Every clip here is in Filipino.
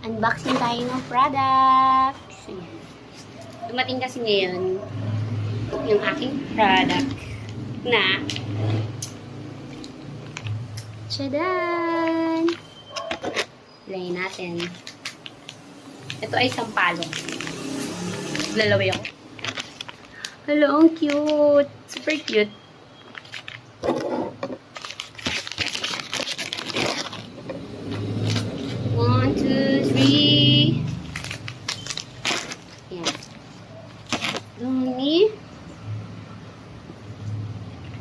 Unboxing tayo ng products. Ayan. Dumating kasi ngayon yung aking product na tchadan! Ilayin natin. Ito ay sampalok. Lalaway ako. Hello, ang cute! Super cute. One, two, three. Ayan. Lumi.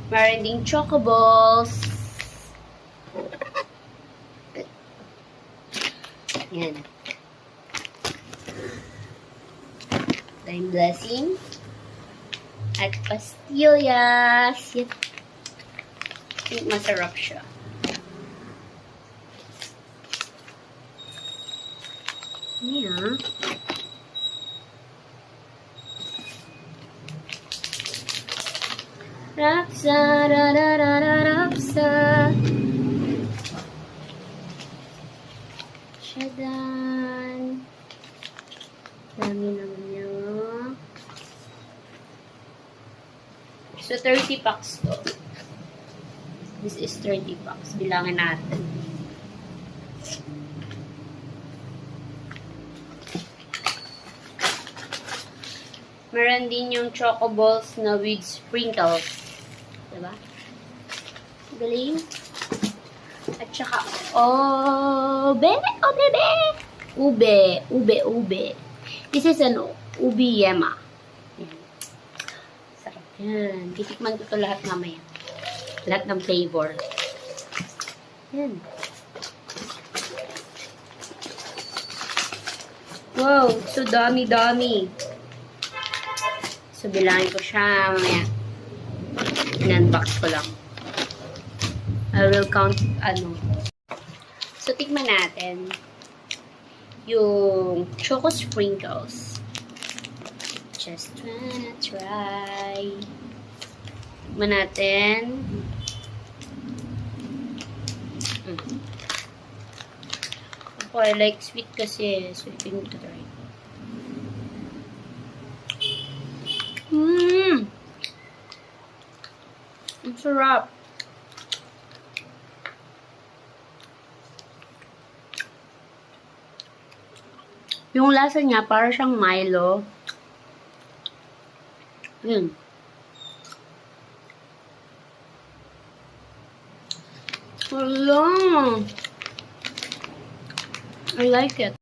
Meron ding chocoballs. Ayan. Time blessing. At pastillas. Yan. I think masarap siya. Yeah. Rapsa, ra ra ra ra rapsa. Shadan. Dami naman niya. So, 30 packs to. This is 30 packs. Bilangin natin. Meron din yung choco balls na with sprinkles. Diba? Galing. At saka, ube. Oh, bebe. Ube. This is an ubi yema. Yan. Sarap yan. Titikman ko ito lahat mamaya. Lahat ng flavor. Yan. Wow, so dami. So, bilangin ko siya mamaya. In-unbox ko lang. I will count, So, tikman natin yung choco sprinkles. Just wanna try. Tikman natin. Ako, I like sweet kasi. So, I need to try. Ang sarap. Yung lasa niya, para siyang Milo. Yun. Wala. I like it.